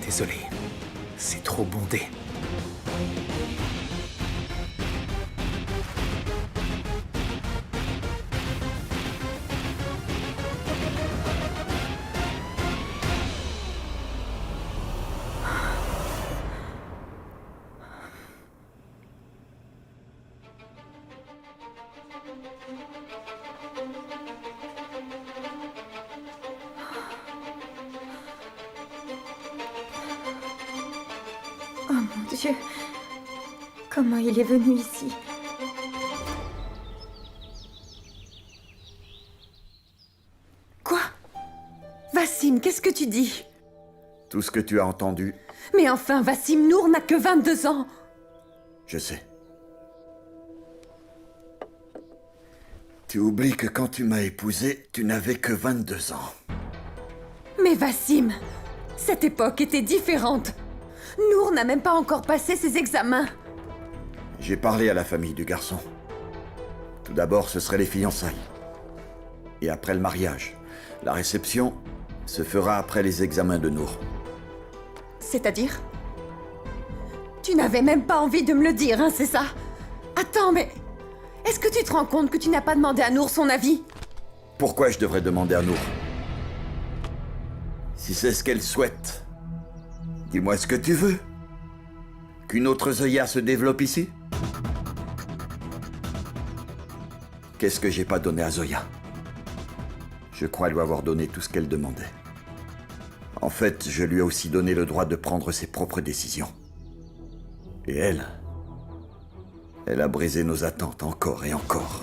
Désolé. C'est trop bondé. Oh mon Dieu. Comment il est venu ici? Quoi? Vassim, qu'est-ce que tu dis? Tout ce que tu as entendu, Mais enfin, Vassim Nour n'a que 22 ans. je sais. Tu oublies que quand tu m'as épousé, tu n'avais que 22 ans. Mais Vassim, cette époque était différente. Nour n'a même pas encore passé ses examens. J'ai parlé à la famille du garçon. Tout d'abord, ce seraient les fiançailles. Et après le mariage. La réception se fera après les examens de Nour. C'est-à-dire? Tu n'avais même pas envie de me le dire, hein, c'est ça? Attends, mais... Est-ce que tu te rends compte que tu n'as pas demandé à Nour son avis? Pourquoi je devrais demander à Nour? Si c'est ce qu'elle souhaite, dis-moi ce que tu veux. Qu'une autre Zoya se développe ici? Qu'est-ce que j'ai pas donné à Zoya? Je crois lui avoir donné tout ce qu'elle demandait. En fait, je lui ai aussi donné le droit de prendre ses propres décisions. Et elle a brisé nos attentes encore et encore.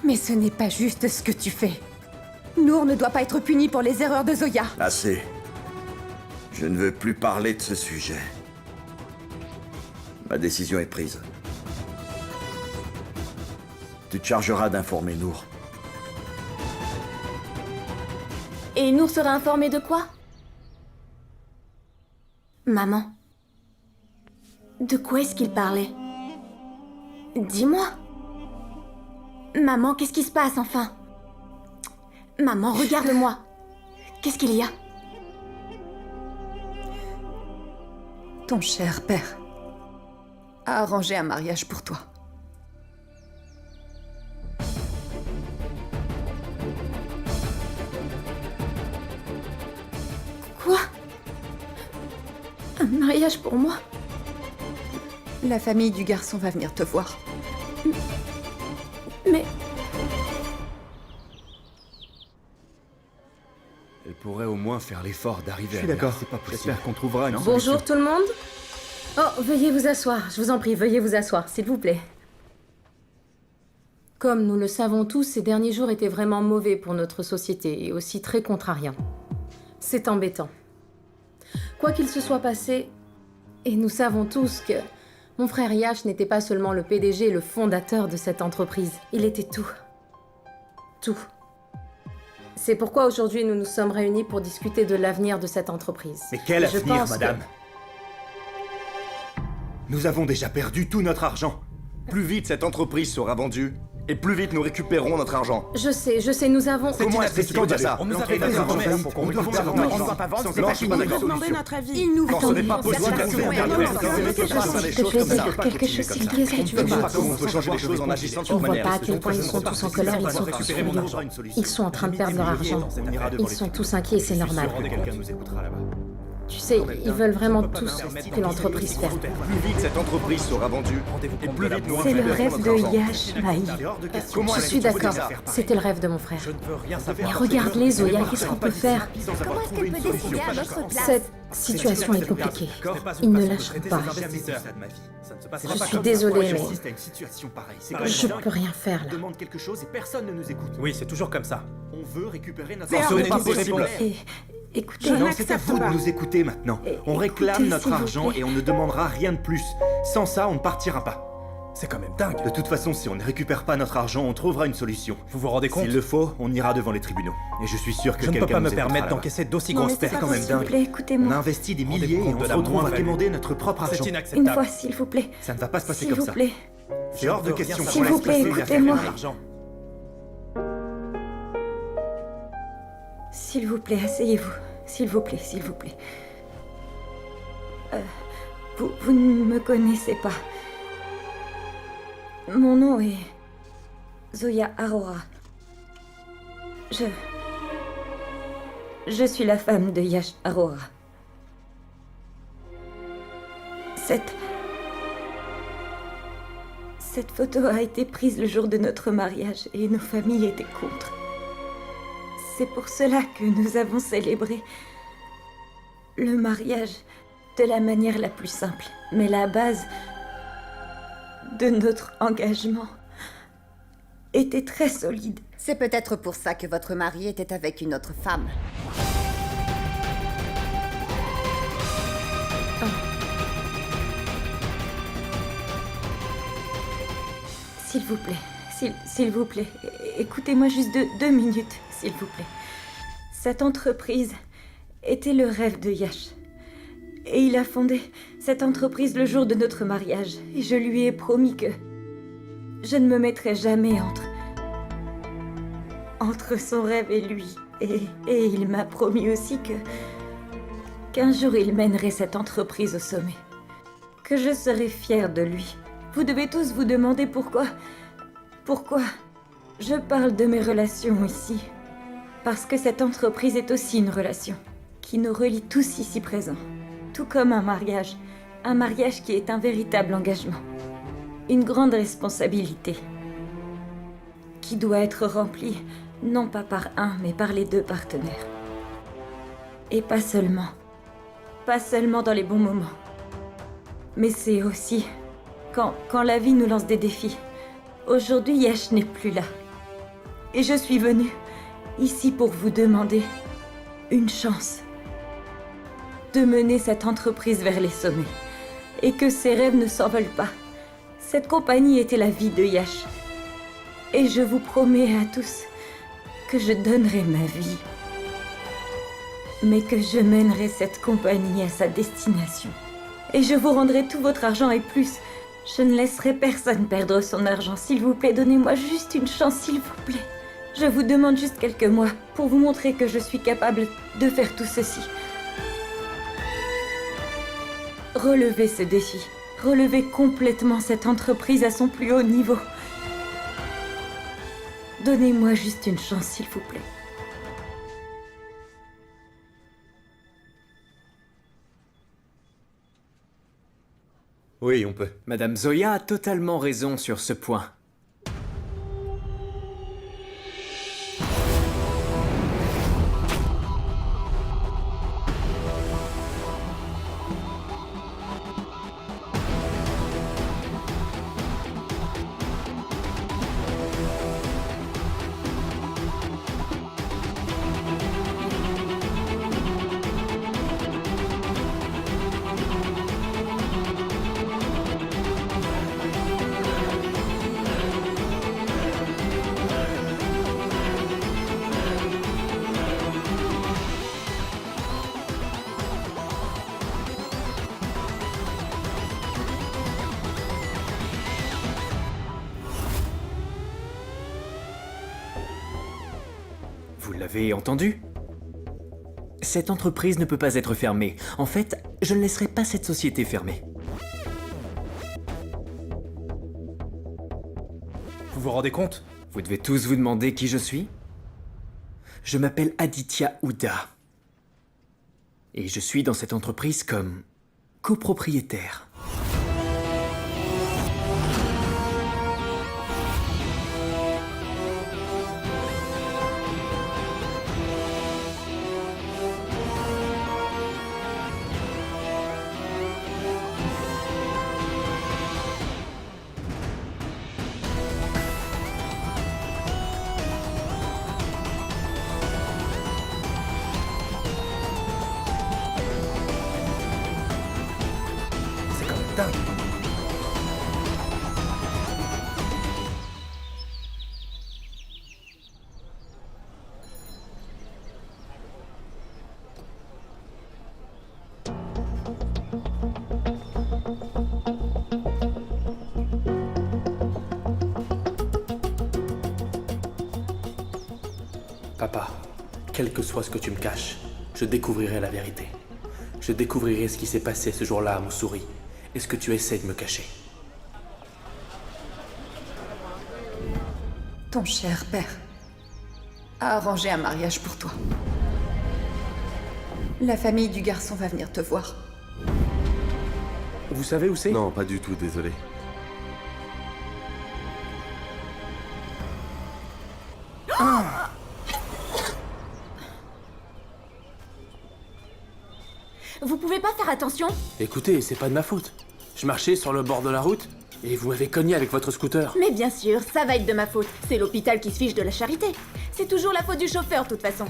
Mais ce n'est pas juste ce que tu fais. Nour ne doit pas être punie pour les erreurs de Zoya. Assez. Je ne veux plus parler de ce sujet. Ma décision est prise. Tu te chargeras d'informer Nour. Et Nour sera informée de quoi? Maman. De quoi est-ce qu'il parlait? Dis-moi. Maman, qu'est-ce qui se passe enfin? Maman, regarde-moi. Qu'est-ce qu'il y a? Ton cher père a arrangé un mariage pour toi. Quoi? Un mariage pour moi? La famille du garçon va venir te voir. Mais... Elle pourrait au moins faire l'effort d'arriver à... Je suis d'accord. C'est pas possible. J'espère qu'on trouvera une solution. Bonjour tout le monde. Oh, veuillez vous asseoir, je vous en prie, veuillez vous asseoir, s'il vous plaît. Comme nous le savons tous, ces derniers jours étaient vraiment mauvais pour notre société et aussi très contrariants. C'est embêtant. Quoi qu'il se soit passé, et nous savons tous que mon frère Yash n'était pas seulement le PDG et le fondateur de cette entreprise, il était tout. Tout. C'est pourquoi aujourd'hui nous nous sommes réunis pour discuter de l'avenir de cette entreprise. Mais quel Et je avenir, pense que- madame? Nous avons déjà perdu tout notre argent. Plus vite cette entreprise sera vendue, et plus vite nous récupérerons notre argent. Je sais, nous avons... Comment est-ce que tu peux dire ça? On nous a fait des promesses pour qu'on ne doit pas vendre, c'est pas fini. notre avis. Il nous Non, ce n'est pas possible. S'il te plaît, dire quelque chose, s'il te plaît, est-ce que tu veux que je dise? On peut changer les choses en agissant de Tu ne cette vois manière. pas à quel point ils sont tous en colère, ils sont tous furieux. Ils sont en train de perdre leur argent. Ils sont tous inquiets et c'est normal. Quelqu'un nous écoutera là-bas. Tu sais, ils veulent vraiment tous que l'entreprise ferme. Plus vite cette entreprise sera vendue, et plus vite nous C'est le récupérerons rêve notre de argent. Yash, Maï. Comment Je est-ce suis que tu peux dire d'accord, ça? c'était le rêve de mon frère. Je ne veux rien savoir. Mais regarde-les, Zoya, qu'est-ce qu'on peut faire? Comment est-ce qu'elle peut décider à notre place? Cette situation est compliquée. Ils ne lâcheront pas. Je suis désolée, mais je peux rien faire là. demande quelque chose et personne ne nous écoute. Oui, c'est toujours comme ça. On veut récupérer notre Ce n'est pas possible. Et, écoutez, Non, c'est à vous de nous écouter maintenant. On réclame écoutez, notre s'il vous argent plaît. et on ne demandera rien de plus. Sans ça, on ne partira pas. C'est quand même dingue. De toute façon, si on ne récupère pas notre argent, on trouvera une solution. Vous vous rendez compte? S'il le faut, on ira devant les tribunaux. Et je suis sûr que Je ne peux quelqu'un pas nous me écoutera permettre là-bas. d'encaisser d'aussi non, mais grosses c'est pertes. pas quand même possible, s'il vous dingue. plaît, On écoutez-moi. a investi des Rendez-vous milliers et compte on de se la retrouve à moindre quémander notre propre argent. C'est Une inacceptable. fois, s'il vous plaît. Ça ne va pas se passer S'il comme vous ça. plaît. C'est hors de question S'il qu'on vous laisse plaît, passer l'affaire écoutez-moi. de l'argent. S'il vous plaît, asseyez-vous. s'il vous plaît, s'il vous plaît. Vous ne me connaissez pas. Mon nom est Zoya Arora. Je suis la femme de Yash Arora. Cette photo a été prise le jour de notre mariage et nos familles étaient contre. C'est pour cela que nous avons célébré le mariage de la manière la plus simple. Mais la base de notre engagement était très solide. C'est peut-être pour ça que votre mari était avec une autre femme. S'il vous plaît, s'il vous plaît, écoutez-moi juste deux minutes, s'il vous plaît. Cette entreprise était le rêve de Yash. Et il a fondé cette entreprise le jour de notre mariage. Et je lui ai promis que je ne me mettrai jamais entre son rêve et lui. Et il m'a promis aussi qu'un jour il mènerait cette entreprise au sommet. Que je serai fière de lui. Vous devez tous vous demander pourquoi je parle de mes relations ici. Parce que cette entreprise est aussi une relation qui nous relie tous ici présents. Tout comme un mariage qui est un véritable engagement. Une grande responsabilité qui doit être remplie non pas par un, mais par les deux partenaires. Et pas seulement dans les bons moments. Mais c'est aussi quand la vie nous lance des défis. Aujourd'hui, Yash n'est plus là. Et je suis venue ici pour vous demander une chance de mener cette entreprise vers les sommets. Et que ses rêves ne s'envolent pas. Cette compagnie était la vie de Yash. Et je vous promets à tous que je donnerai ma vie. Mais que je mènerai cette compagnie à sa destination. Et je vous rendrai tout votre argent et plus. Je ne laisserai personne perdre son argent. S'il vous plaît, donnez-moi juste une chance, s'il vous plaît. Je vous demande juste quelques mois pour vous montrer que je suis capable de faire tout ceci. Relevez ce défi. Relevez complètement cette entreprise à son plus haut niveau. Donnez-moi juste une chance, s'il vous plaît. Oui, on peut. Madame Zoya a totalement raison sur ce point. Vous l'avez entendu? Cette entreprise ne peut pas être fermée. En fait, je ne laisserai pas cette société fermée. Vous vous rendez compte? Vous devez tous vous demander qui je suis? Je m'appelle Aditya Houda. Et je suis dans cette entreprise comme copropriétaire. C'est quand même dingue. Papa, quel que soit ce que tu me caches, je découvrirai la vérité. Je découvrirai ce qui s'est passé ce jour-là à Moussouri. Et ce que tu essaies de me cacher. Ton cher père a arrangé un mariage pour toi. La famille du garçon va venir te voir. Vous savez où c'est? Non, pas du tout, désolé. Vous pouvez pas faire attention? Écoutez, c'est pas de ma faute. Je marchais sur le bord de la route et vous m'avez cogné avec votre scooter. Mais bien sûr, ça va être de ma faute. C'est l'hôpital qui se fiche de la charité. C'est toujours la faute du chauffeur, de toute façon.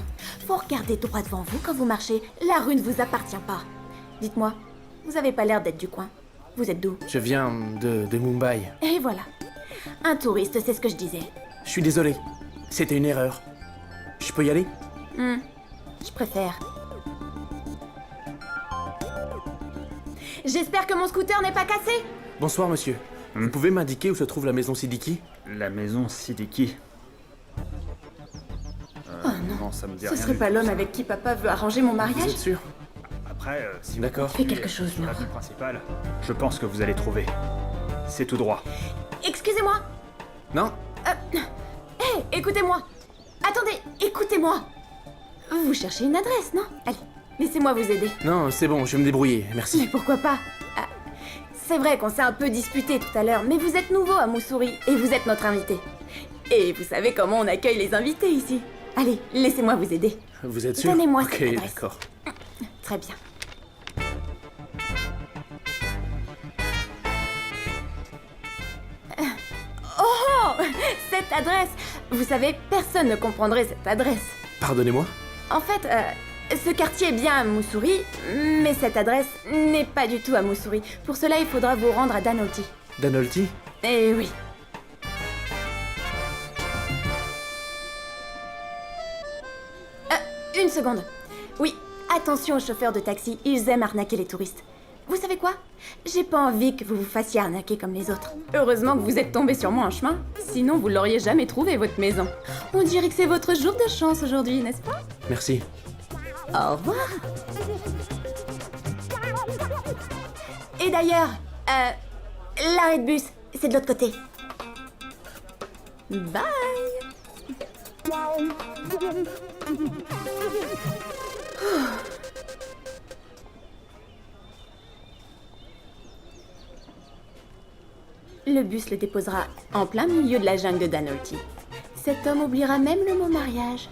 Faut regarder droit devant vous quand vous marchez. La rue ne vous appartient pas. Dites-moi, vous avez pas l'air d'être du coin. Vous êtes d'où? Je viens de Mumbai. Et voilà. Un touriste, c'est ce que je disais. Je suis désolé. C'était une erreur. Je peux y aller? Je préfère. J'espère que mon scooter n'est pas cassé. Bonsoir, monsieur. Vous pouvez m'indiquer où se trouve la maison Siddiqui? La maison Siddiqui. Oh non, non, ça me dit ce rien serait du pas tout, l'homme ça. avec qui papa veut arranger mon Vous mariage? êtes sûr? Après, si D'accord. vous Fais continuez quelque chose, sur la Laure. rue principale, je pense que vous allez trouver. C'est tout droit. Excusez-moi. Non? Hé, écoutez-moi. Attendez, écoutez-moi. Vous cherchez une adresse, non? Allez, laissez-moi vous aider. Non, c'est bon, je vais me débrouiller. Mais Merci. pourquoi pas? Ah, c'est vrai qu'on s'est un peu disputé tout à l'heure, mais vous êtes nouveau à Moussouri et vous êtes notre invité. Et vous savez comment on accueille les invités ici. Allez, laissez-moi vous aider. Vous êtes sûr? Donnez-moi Ok, cette adresse. d'accord. Très bien. Oh, cette adresse. Vous savez, personne ne comprendrait cette adresse. Pardonnez-moi? En fait, ce quartier est bien à Moussouri, mais cette adresse n'est pas du tout à Moussouri. Pour cela, il faudra vous rendre à Danolti. Danolti? Eh oui. Une seconde. Oui, attention aux chauffeurs de taxi, ils aiment arnaquer les touristes. Vous savez quoi? J'ai pas envie que vous vous fassiez arnaquer comme les autres. Heureusement que vous êtes tombé sur moi en chemin, sinon vous l'auriez jamais trouvé votre maison. On dirait que c'est votre jour de chance aujourd'hui, n'est-ce pas? Merci. Au revoir. Et d'ailleurs, l'arrêt de bus, c'est de l'autre côté. Bye. Le bus le déposera en plein milieu de la jungle de Danolti. Cet homme oubliera même le mot mariage.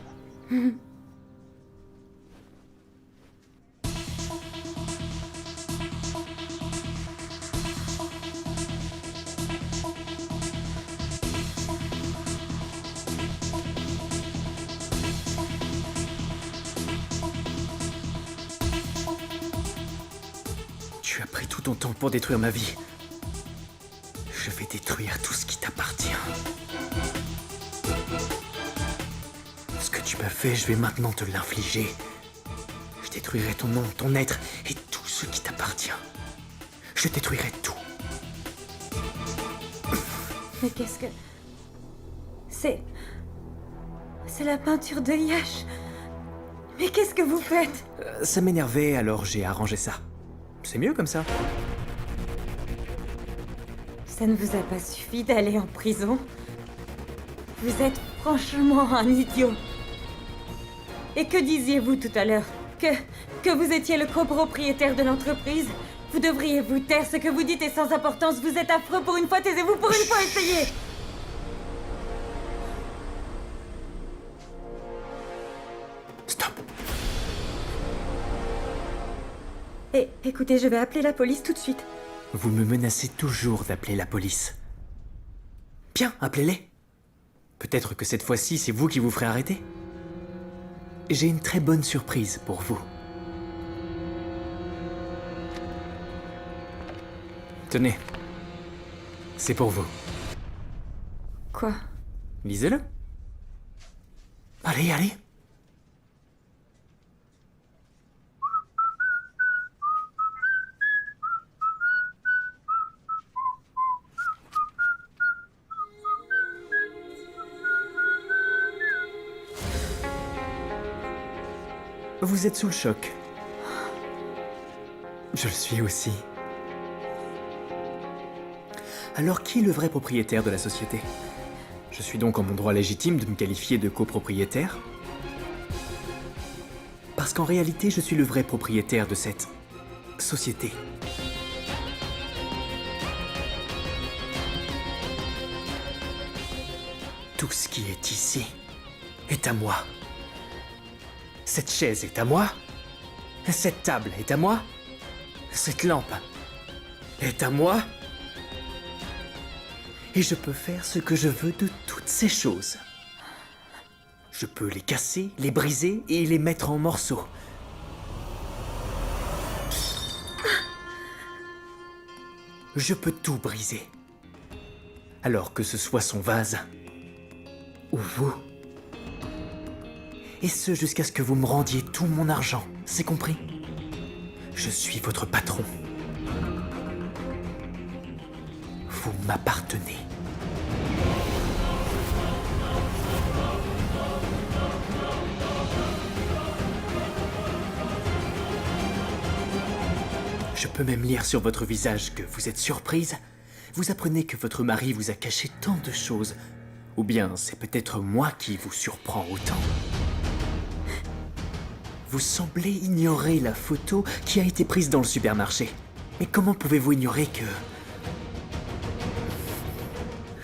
Tu as pris tout ton temps pour détruire ma vie. Je vais détruire tout ce qui t'appartient. Ce que tu m'as fait, je vais maintenant te l'infliger. Je détruirai ton nom, ton être et tout ce qui t'appartient. Je détruirai tout. Mais qu'est-ce que... C'est la peinture de Yash. Mais qu'est-ce que vous faites? Ça m'énervait, alors j'ai arrangé ça. C'est mieux comme ça. Ça ne vous a pas suffi d'aller en prison? Vous êtes franchement un idiot. Et que disiez-vous tout à l'heure? Que vous étiez le copropriétaire de l'entreprise? Vous devriez vous taire, ce que vous dites est sans importance. Vous êtes affreux pour une fois, taisez-vous pour une fois, essayez! Stop. Et écoutez, je vais appeler la police tout de suite. Vous me menacez toujours d'appeler la police. Bien, appelez-les. Peut-être que cette fois-ci, c'est vous qui vous ferez arrêter. J'ai une très bonne surprise pour vous. Tenez. C'est pour vous. Quoi? Lisez-le. Allez, allez. Vous êtes sous le choc. Je le suis aussi. Alors qui est le vrai propriétaire de la société? Je suis donc en mon droit légitime de me qualifier de copropriétaire? Parce qu'en réalité, je suis le vrai propriétaire de cette société. Tout ce qui est ici est à moi. Cette chaise est à moi. Cette table est à moi. Cette lampe est à moi. Et je peux faire ce que je veux de toutes ces choses. Je peux les casser, les briser et les mettre en morceaux. Je peux tout briser. Alors que ce soit son vase ou vous. Et ce jusqu'à ce que vous me rendiez tout mon argent, c'est compris? Je suis votre patron. Vous m'appartenez. Je peux même lire sur votre visage que vous êtes surprise. Vous apprenez que votre mari vous a caché tant de choses. Ou bien c'est peut-être moi qui vous surprends autant. Vous semblez ignorer la photo qui a été prise dans le supermarché. Mais comment pouvez-vous ignorer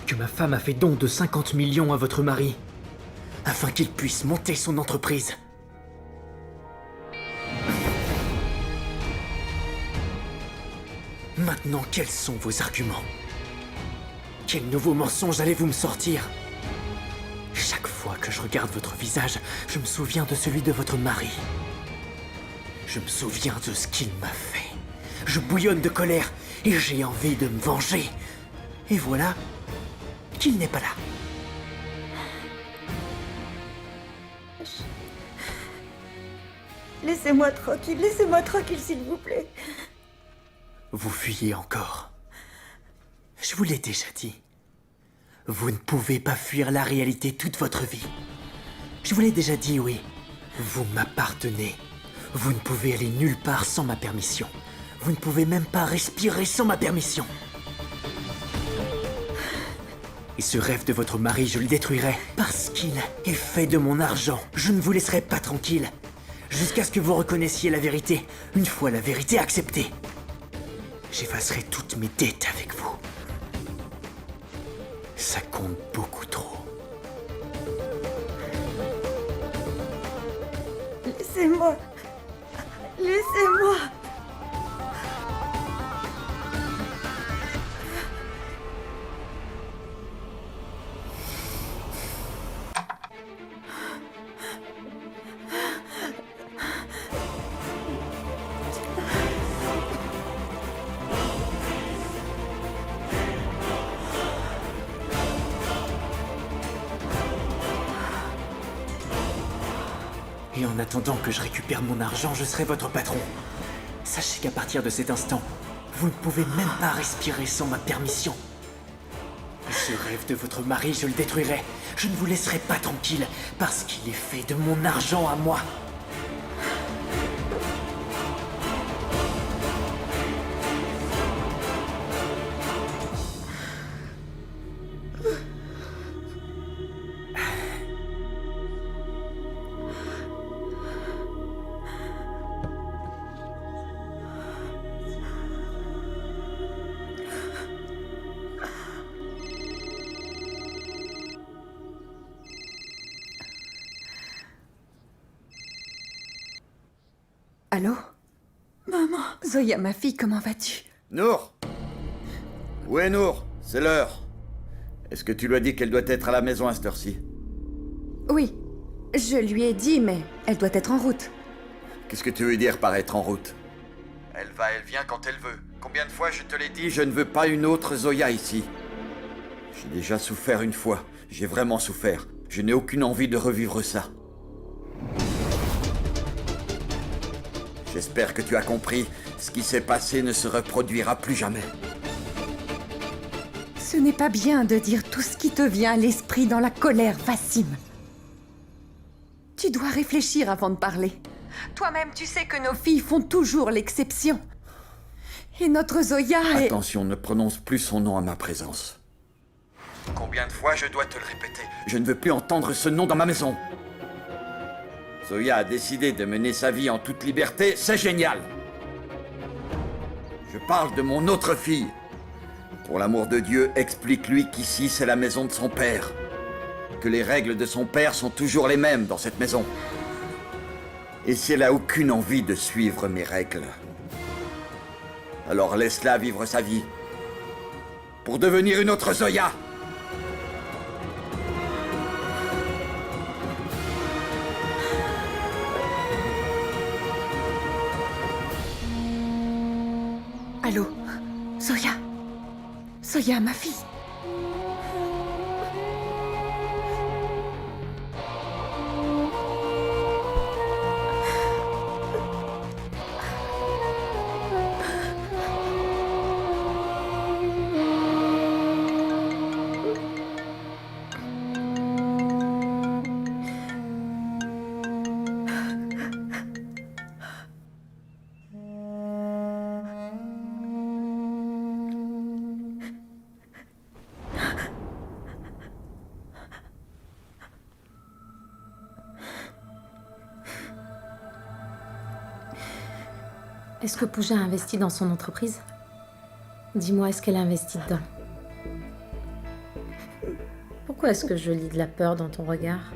que ma femme a fait don de 50 millions à votre mari afin qu'il puisse monter son entreprise? Maintenant, quels sont vos arguments? Quel nouveau mensonge allez-vous me sortir? Chaque fois que je regarde votre visage, je me souviens de celui de votre mari. Je me souviens de ce qu'il m'a fait. Je bouillonne de colère et j'ai envie de me venger. Et voilà qu'il n'est pas là. Laissez-moi tranquille, s'il vous plaît. Vous fuyez encore. Je vous l'ai déjà dit. Vous ne pouvez pas fuir la réalité toute votre vie. Je vous l'ai déjà dit, oui. Vous m'appartenez. Vous ne pouvez aller nulle part sans ma permission. Vous ne pouvez même pas respirer sans ma permission. Et ce rêve de votre mari, je le détruirai parce qu'il est fait de mon argent. Je ne vous laisserai pas tranquille. Jusqu'à ce que vous reconnaissiez la vérité. Une fois la vérité acceptée, j'effacerai toutes mes dettes avec vous. Ça compte beaucoup trop. Laissez-moi. Laissez-moi. Et en attendant que je récupère mon argent, je serai votre patron. Sachez qu'à partir de cet instant, vous ne pouvez même pas respirer sans ma permission. Et ce rêve de votre mari, je le détruirai. Je ne vous laisserai pas tranquille, parce qu'il est fait de mon argent à moi. Allô? Maman. Zoya, ma fille, comment vas-tu? Nour! Où est Nour? C'est l'heure. Est-ce que tu lui as dit qu'elle doit être à la maison à cette heure-ci? Oui, je lui ai dit, mais elle doit être en route. Qu'est-ce que tu veux dire par être en route? Elle va, elle vient quand elle veut. Combien de fois je te l'ai dit, je ne veux pas une autre Zoya ici. J'ai déjà souffert une fois. J'ai vraiment souffert. Je n'ai aucune envie de revivre ça. J'espère que tu as compris. Ce qui s'est passé ne se reproduira plus jamais. Ce n'est pas bien de dire tout ce qui te vient à l'esprit dans la colère, Wassim. Tu dois réfléchir avant de parler. Toi-même, tu sais que nos filles font toujours l'exception. Et notre Zoya est... Attention, ne prononce plus son nom à ma présence. Combien de fois je dois te le répéter? Je ne veux plus entendre ce nom dans ma maison. Zoya a décidé de mener sa vie en toute liberté, c'est génial. Je parle de mon autre fille. Pour l'amour de Dieu, explique-lui qu'ici c'est la maison de son père. Que les règles de son père sont toujours les mêmes dans cette maison. Et si elle a aucune envie de suivre mes règles, alors laisse-la vivre sa vie. Pour devenir une autre Zoya. Allô? Zoya? Zoya, ma fille? Est-ce que Pooja a investi dans son entreprise? Dis-moi, est-ce qu'elle a investi dedans? Pourquoi est-ce que je lis de la peur dans ton regard?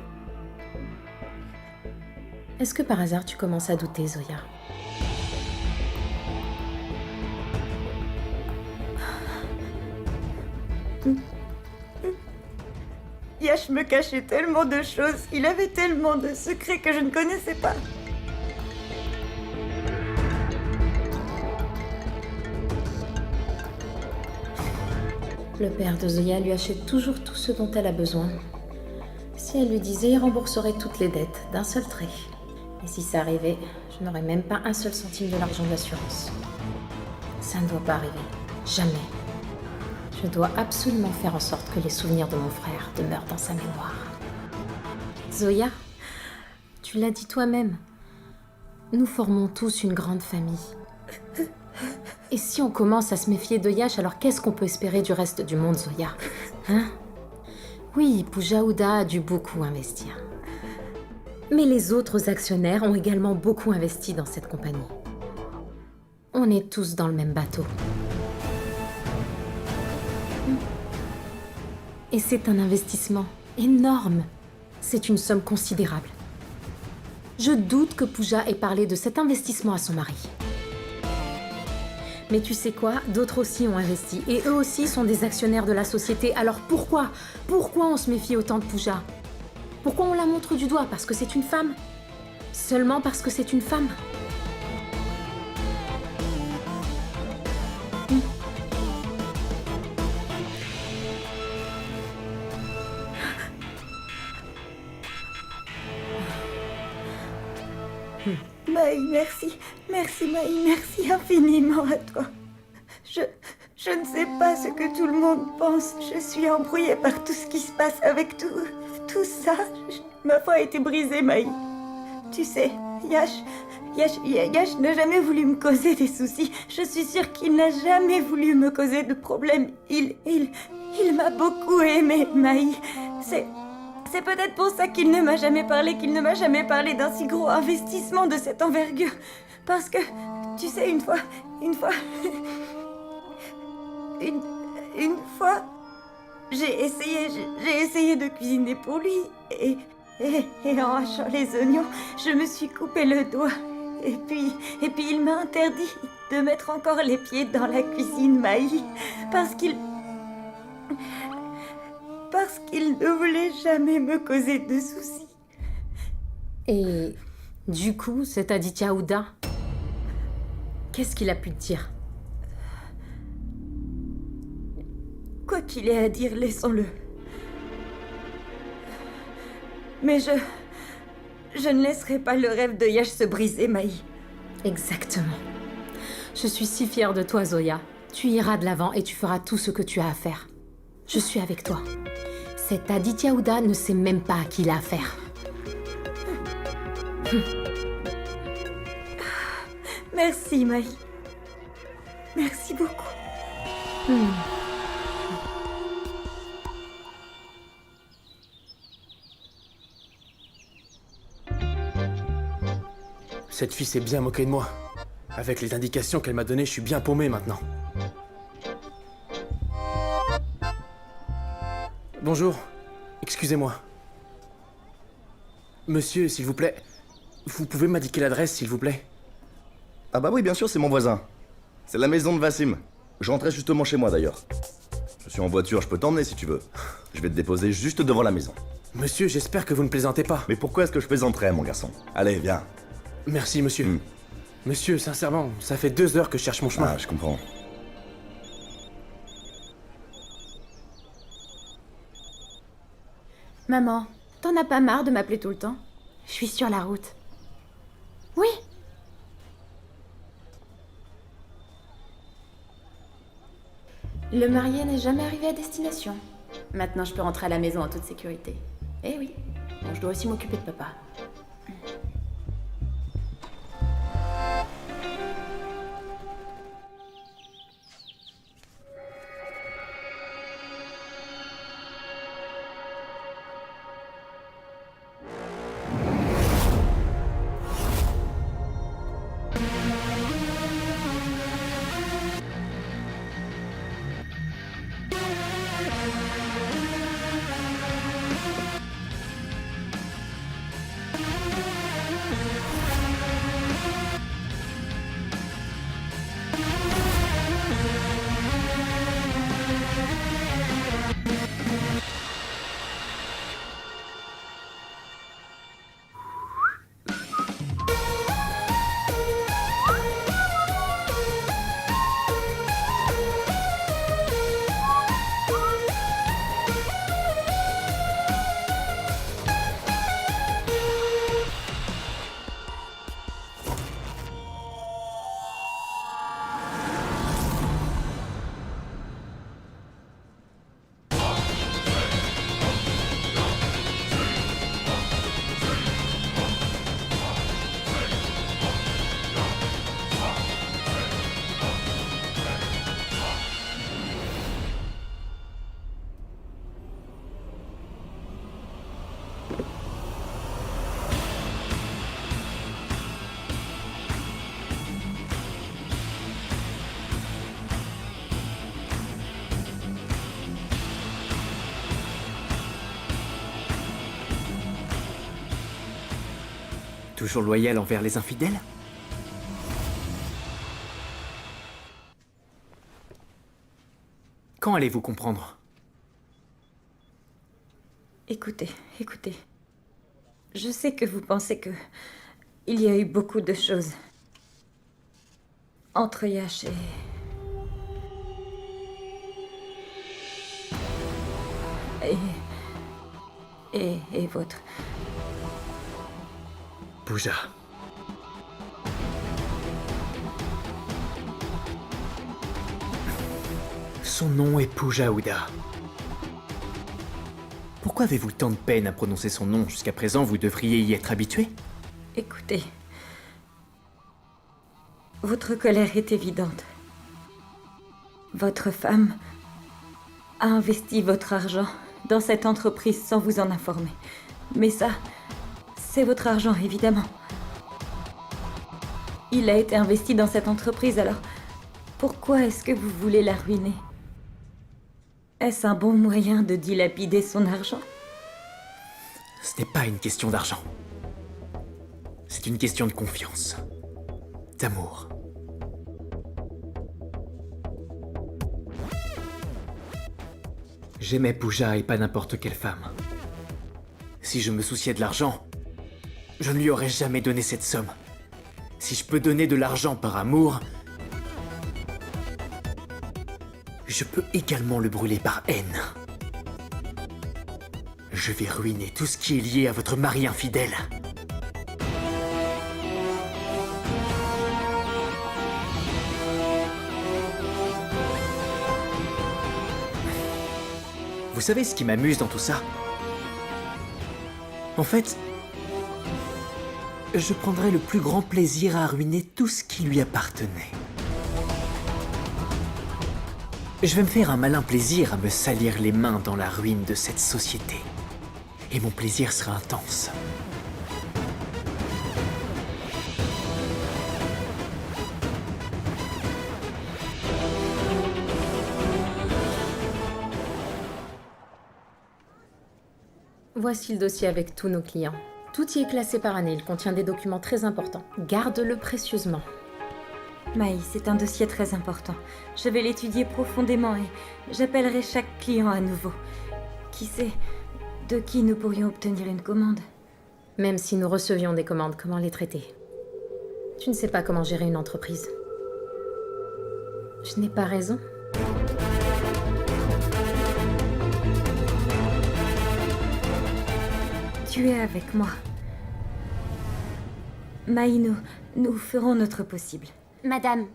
Est-ce que par hasard tu commences à douter, Zoya? Yash me cachait tellement de choses, il avait tellement de secrets que je ne connaissais pas. Le père de Zoya lui achète toujours tout ce dont elle a besoin. Si elle lui disait, il rembourserait toutes les dettes d'un seul trait. Et si ça arrivait, je n'aurais même pas un seul centime de l'argent d'assurance. Ça ne doit pas arriver. Jamais. Je dois absolument faire en sorte que les souvenirs de mon frère demeurent dans sa mémoire. Zoya, tu l'as dit toi-même. Nous formons tous une grande famille. Et si on commence à se méfier de Yash, alors qu'est-ce qu'on peut espérer du reste du monde, Zoya? Hein? Oui, Pooja Hooda a dû beaucoup investir. Mais les autres actionnaires ont également beaucoup investi dans cette compagnie. On est tous dans le même bateau. Et c'est un investissement énorme. C'est une somme considérable. Je doute que Pooja ait parlé de cet investissement à son mari. Mais tu sais quoi? D'autres aussi ont investi. Et eux aussi sont des actionnaires de la société. Alors pourquoi? Pourquoi on se méfie autant de Pooja? Pourquoi on la montre du doigt? Parce que c'est une femme? Seulement parce que c'est une femme? Maï, merci. Merci Maï, merci infiniment à toi. Je ne sais pas ce que tout le monde pense. Je suis embrouillée par tout ce qui se passe avec tout ça. Ma foi a été brisée, Maï. Tu sais, Yash n'a jamais voulu me causer des soucis. Je suis sûre qu'il n'a jamais voulu me causer de problèmes. Il m'a beaucoup aimée, Maï. C'est peut-être pour ça qu'il ne m'a jamais parlé d'un si gros investissement de cette envergure. Parce que, tu sais, une fois, j'ai essayé de cuisiner pour lui et en hachant les oignons, je me suis coupé le doigt. Et puis il m'a interdit de mettre encore les pieds dans la cuisine, Maï, parce qu'il ne voulait jamais me causer de soucis. Et du coup, cet Aditya Hooda, qu'est-ce qu'il a pu te dire? Quoi qu'il ait à dire, laissons-le. Mais je ne laisserai pas le rêve de Yash se briser, Maï. Exactement. Je suis si fière de toi, Zoya. Tu iras de l'avant et tu feras tout ce que tu as à faire. Je suis avec toi. Cet Aditya Hooda ne sait même pas à qui il a affaire. Merci, Maï. Merci beaucoup. Cette fille s'est bien moquée de moi. Avec les indications qu'elle m'a données, je suis bien paumé maintenant. Bonjour. Excusez-moi. Monsieur, s'il vous plaît, vous pouvez m'indiquer l'adresse, s'il vous plaît? Ah bah oui, bien sûr, c'est mon voisin. C'est la maison de Vassim. Je rentrais justement chez moi d'ailleurs. Je suis en voiture, je peux t'emmener si tu veux. Je vais te déposer juste devant la maison. Monsieur, j'espère que vous ne plaisantez pas. Mais pourquoi est-ce que je plaisanterais, mon garçon? Allez, viens. Merci, monsieur. Monsieur, sincèrement, ça fait 2 heures que je cherche mon chemin. Ah, je comprends. Maman, t'en as pas marre de m'appeler tout le temps? Je suis sur la route. Oui. Le marié n'est jamais arrivé à destination. Maintenant, je peux rentrer à la maison en toute sécurité. Eh oui, bon, je dois aussi m'occuper de papa. Toujours loyal envers les infidèles? Quand allez-vous comprendre? Écoutez. Je sais que vous pensez que... il y a eu beaucoup de choses. Entre Yash et votre... Pooja. Son nom est Pooja Hooda. Pourquoi avez-vous tant de peine à prononcer son nom? Jusqu'à présent, vous devriez y être habitué. Écoutez. Votre colère est évidente. Votre femme a investi votre argent dans cette entreprise sans vous en informer. Mais ça, c'est votre argent, évidemment. Il a été investi dans cette entreprise, alors pourquoi est-ce que vous voulez la ruiner? Est-ce un bon moyen de dilapider son argent? Ce n'est pas une question d'argent. C'est une question de confiance. D'amour. J'aimais Pooja et pas n'importe quelle femme. Si je me souciais de l'argent, je ne lui aurais jamais donné cette somme. Si je peux donner de l'argent par amour, je peux également le brûler par haine. Je vais ruiner tout ce qui est lié à votre mari infidèle. Vous savez ce qui m'amuse dans tout ça? En fait, je prendrai le plus grand plaisir à ruiner tout ce qui lui appartenait. Je vais me faire un malin plaisir à me salir les mains dans la ruine de cette société. Et mon plaisir sera intense. Voici le dossier avec tous nos clients. Tout y est classé par année, il contient des documents très importants. Garde-le précieusement. Maï, c'est un dossier très important. Je vais l'étudier profondément et j'appellerai chaque client à nouveau. Qui sait de qui nous pourrions obtenir une commande? Même si nous recevions des commandes, comment les traiter? Tu ne sais pas comment gérer une entreprise. Je n'ai pas raison. Tu es avec moi. Maï, nous ferons notre possible. Madame,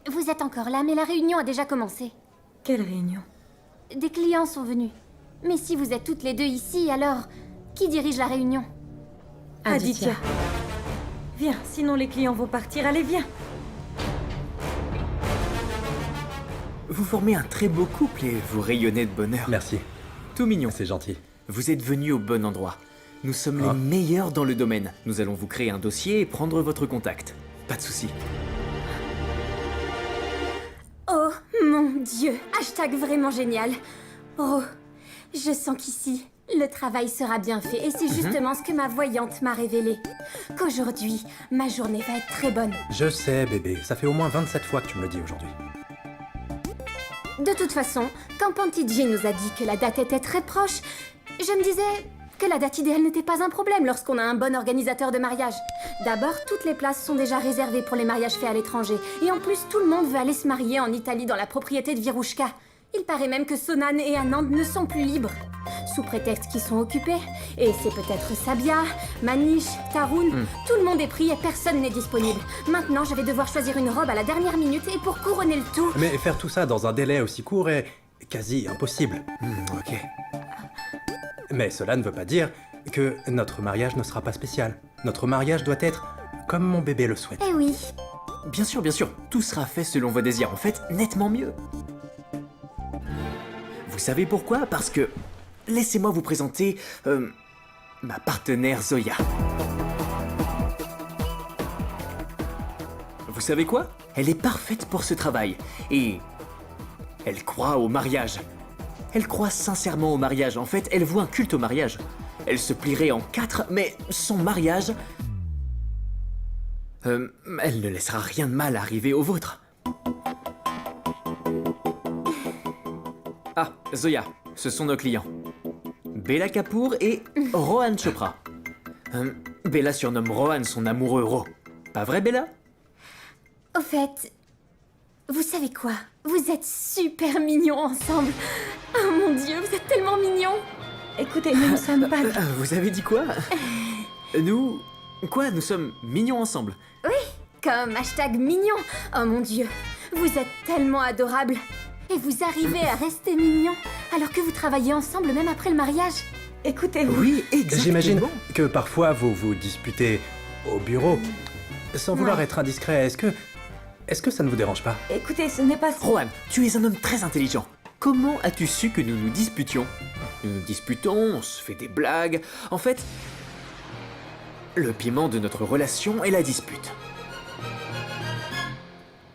vous êtes encore là, mais la réunion a déjà commencé. Quelle réunion? Des clients sont venus. Mais si vous êtes toutes les deux ici, alors qui dirige la réunion? Aditya. Viens, sinon les clients vont partir. Allez, viens. Vous formez un très beau couple et vous rayonnez de bonheur. Merci, Tout mignon. c'est gentil. Vous êtes venu au bon endroit. Nous sommes les meilleurs dans le domaine. Nous allons vous créer un dossier et prendre votre contact. Pas de souci. Oh mon Dieu, hashtag vraiment génial. Oh, je sens qu'ici, le travail sera bien fait. Et c'est justement ce que ma voyante m'a révélé. Qu'aujourd'hui, ma journée va être très bonne. Je sais, bébé, ça fait au moins 27 fois que tu me le dis aujourd'hui. De toute façon, quand Pantiji nous a dit que la date était très proche, je me disais que la date idéale n'était pas un problème lorsqu'on a un bon organisateur de mariage. D'abord, toutes les places sont déjà réservées pour les mariages faits à l'étranger. Et en plus, tout le monde veut aller se marier en Italie dans la propriété de Virouchka. Il paraît même que Sonan et Anand ne sont plus libres. Sous prétexte qu'ils sont occupés. Et c'est peut-être Sabia, Manish, Tarun. Tout le monde est pris et personne n'est disponible. Maintenant, je vais devoir choisir une robe à la dernière minute et pour couronner le tout... Mais faire tout ça dans un délai aussi court est quasi impossible. Ok. Mais cela ne veut pas dire que notre mariage ne sera pas spécial. Notre mariage doit être comme mon bébé le souhaite. Eh oui. Bien sûr, tout sera fait selon vos désirs. En fait, nettement mieux. Vous savez pourquoi? Parce que... Laissez-moi vous présenter... ma partenaire Zoya. Vous savez quoi? Elle est parfaite pour ce travail. Et... elle croit au mariage. Elle croit sincèrement au mariage. En fait, elle voue un culte au mariage. Elle se plierait en 4, mais son mariage... elle ne laissera rien de mal arriver au vôtre. Ah, Zoya, ce sont nos clients. Bella Kapoor et Rohan Chopra. Bella surnomme Rohan son amoureux Ro. Pas vrai, Bella? Au fait, vous savez quoi? Vous êtes super mignons ensemble. Oh mon Dieu, vous êtes tellement mignons. Écoutez, nous ne sommes pas... Vous avez dit quoi? Nous... Quoi? Nous sommes mignons ensemble? Comme hashtag mignon. Oh mon Dieu, vous êtes tellement adorables. Et vous arrivez à rester mignons alors que vous travaillez ensemble même après le mariage. Écoutez, Oui, exactement. J'imagine que parfois vous vous disputez au bureau. Sans vouloir être indiscret, est-ce que ça ne vous dérange pas? écoutez, ce n'est pas... Rohan, tu es un homme très intelligent. Comment as-tu su que nous nous disputions? Nous nous disputons, on se fait des blagues. En fait, le piment de notre relation est la dispute.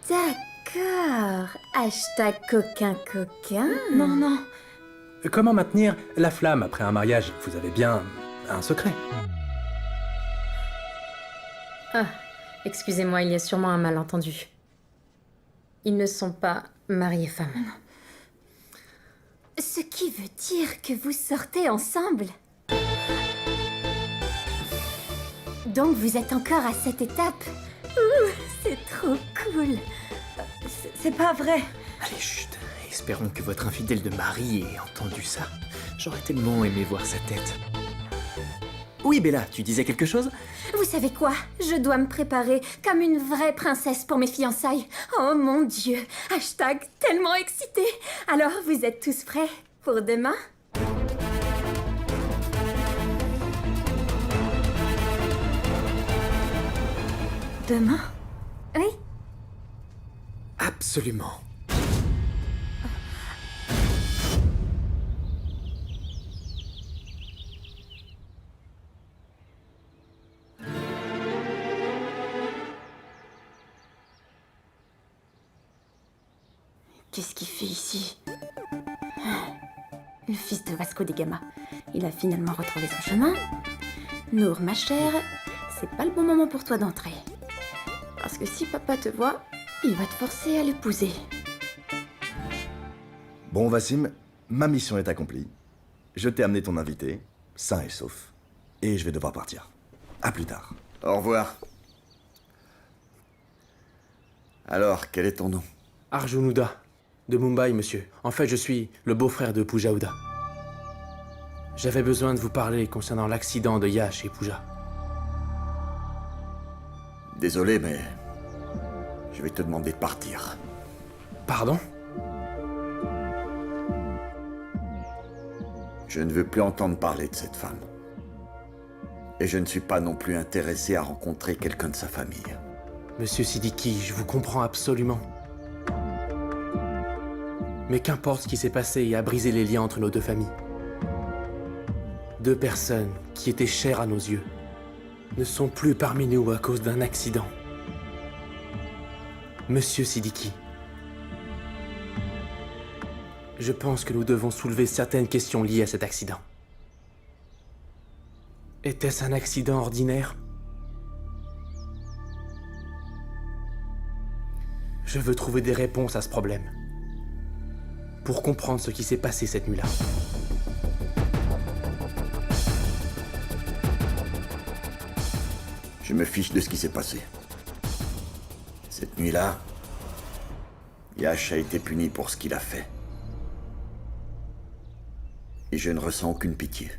D'accord. Hashtag coquin. Non. Comment maintenir la flamme après un mariage? Vous avez bien un secret. Ah, excusez-moi, il y a sûrement un malentendu. Ils ne sont pas mari et femme. Ce qui veut dire que vous sortez ensemble. Donc vous êtes encore à cette étape. Ouh, c'est trop cool. C'est pas vrai. Allez, chut. Espérons que votre infidèle de mari ait entendu ça. J'aurais tellement aimé voir sa tête. Oui, Bella, tu disais quelque chose? Vous savez quoi? Je dois me préparer comme une vraie princesse pour mes fiançailles. Oh mon Dieu. Hashtag tellement excitée. Alors, vous êtes tous prêts pour demain? Demain? Oui? Absolument. Qu'est-ce qu'il fait ici? Le fils de Vasco da Gama. Il a finalement retrouvé son chemin. Nour, ma chère, c'est pas le bon moment pour toi d'entrer. Parce que si papa te voit, il va te forcer à l'épouser. Bon, Wassim, ma mission est accomplie. Je t'ai amené ton invité, sain et sauf. Et je vais devoir partir. À plus tard. Au revoir. Alors, quel est ton nom? Arjunuda, de Mumbai, monsieur. En fait, je suis le beau-frère de Pooja Hooda. J'avais besoin de vous parler concernant l'accident de Yash et Pooja. Désolé, mais je vais te demander de partir. Pardon? Je ne veux plus entendre parler de cette femme. Et je ne suis pas non plus intéressé à rencontrer quelqu'un de sa famille. Monsieur Siddiqui, je vous comprends absolument. Mais qu'importe ce qui s'est passé et a brisé les liens entre nos deux familles. Deux personnes qui étaient chères à nos yeux ne sont plus parmi nous à cause d'un accident. Monsieur Siddiqui, je pense que nous devons soulever certaines questions liées à cet accident. Était-ce un accident ordinaire? Je veux trouver des réponses à ce problème. Pour comprendre ce qui s'est passé cette nuit-là. Je me fiche de ce qui s'est passé. Cette nuit-là, Yash a été puni pour ce qu'il a fait. Et je ne ressens aucune pitié.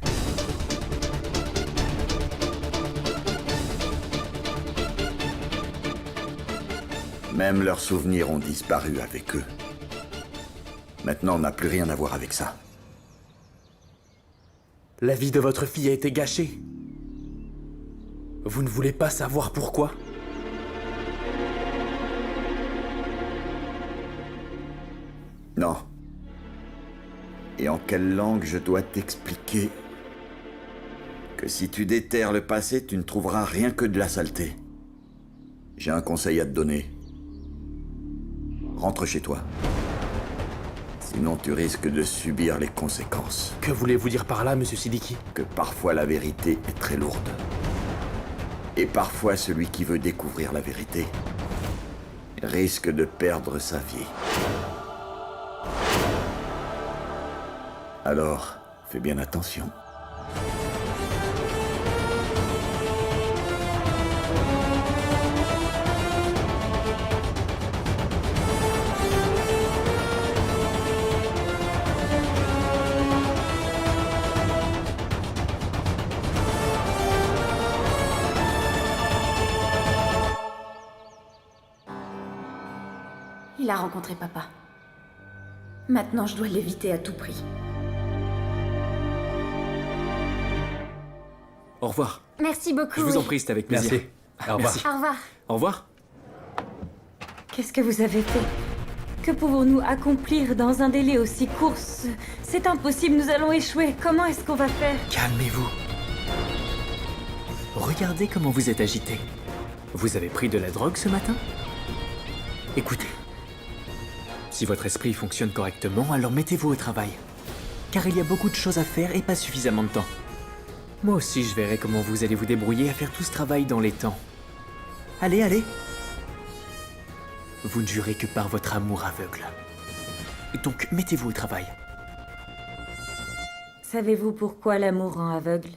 Même leurs souvenirs ont disparu avec eux. Maintenant, on n'a plus rien à voir avec ça. La vie de votre fille a été gâchée. Vous ne voulez pas savoir pourquoi? Non. Et en quelle langue je dois t'expliquer que si tu déterres le passé, tu ne trouveras rien que de la saleté. J'ai un conseil à te donner. Rentre chez toi. Sinon, tu risques de subir les conséquences. Que voulez-vous dire par là, monsieur Siddiqui? Que parfois la vérité est très lourde. Et parfois, celui qui veut découvrir la vérité risque de perdre sa vie. Alors, fais bien attention. Il a rencontré papa. Maintenant, je dois l'éviter à tout prix. Au revoir. Merci beaucoup. Je vous en prie, c'était avec plaisir. Merci. Au revoir. Merci. Au revoir. Au revoir. Qu'est-ce que vous avez fait? Que pouvons-nous accomplir dans un délai aussi court? C'est impossible, nous allons échouer. Comment est-ce qu'on va faire? Calmez-vous. Regardez comment vous êtes agité. Vous avez pris de la drogue ce matin? Écoutez. Si votre esprit fonctionne correctement, alors mettez-vous au travail. Car il y a beaucoup de choses à faire et pas suffisamment de temps. Moi aussi, je verrai comment vous allez vous débrouiller à faire tout ce travail dans les temps. Allez, allez. Vous ne jurez que par votre amour aveugle. Donc, mettez-vous au travail. Savez-vous pourquoi l'amour rend aveugle?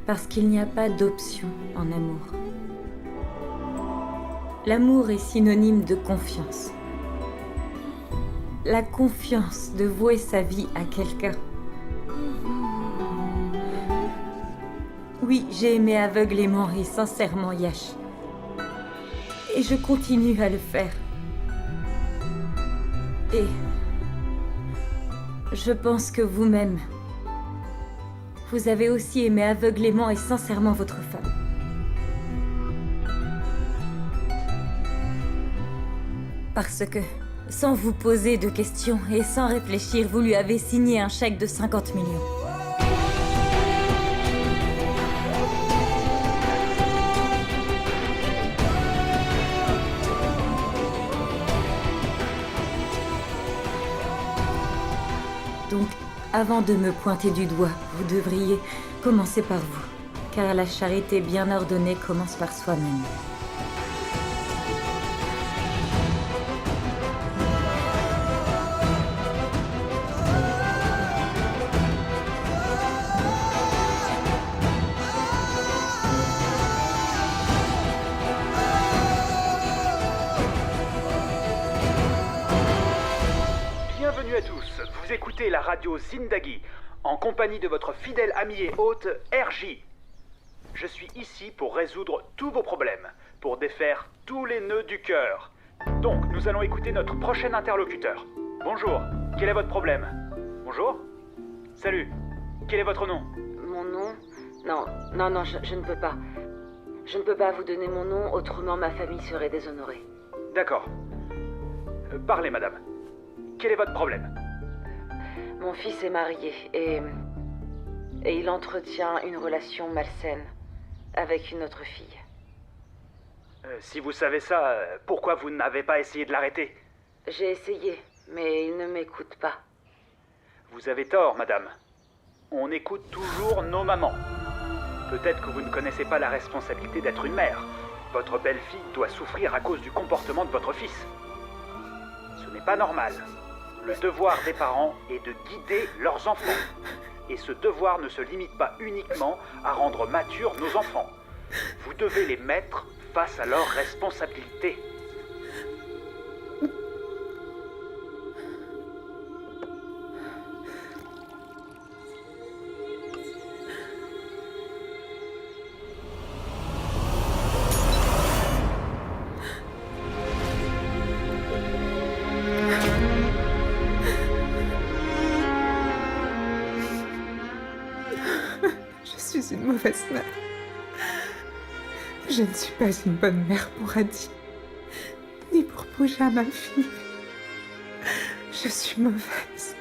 Parce qu'il n'y a pas d'option en amour. L'amour est synonyme de confiance. La confiance de vouer sa vie à quelqu'un. Oui, j'ai aimé aveuglément et sincèrement Yash. Et je continue à le faire. Et je pense que vous-même, vous avez aussi aimé aveuglément et sincèrement votre femme. Parce que, sans vous poser de questions et sans réfléchir, vous lui avez signé un chèque de 50 millions. Donc, avant de me pointer du doigt, vous devriez commencer par vous. Car la charité bien ordonnée commence par soi-même. Bienvenue à tous, vous écoutez la radio Zindagi, en compagnie de votre fidèle ami et hôte, RJ. Je suis ici pour résoudre tous vos problèmes, pour défaire tous les nœuds du cœur. Donc, nous allons écouter notre prochain interlocuteur. Bonjour, quel est votre problème? Bonjour? Salut, quel est votre nom? Mon nom? Non, je ne peux pas. Je ne peux pas vous donner mon nom, autrement ma famille serait déshonorée. D'accord. Parlez, madame. Quel est votre problème? Mon fils est marié et il entretient une relation malsaine avec une autre fille. Si vous savez ça, pourquoi vous n'avez pas essayé de l'arrêter? J'ai essayé, mais il ne m'écoute pas. Vous avez tort, madame. On écoute toujours nos mamans. Peut-être que vous ne connaissez pas la responsabilité d'être une mère. Votre belle-fille doit souffrir à cause du comportement de votre fils. Ce n'est pas normal. Le devoir des parents est de guider leurs enfants. Et ce devoir ne se limite pas uniquement à rendre matures nos enfants. Vous devez les mettre face à leurs responsabilités. Je suis une mauvaise mère. Je ne suis pas une bonne mère pour Adi, ni pour Pooja, ma fille. Je suis mauvaise.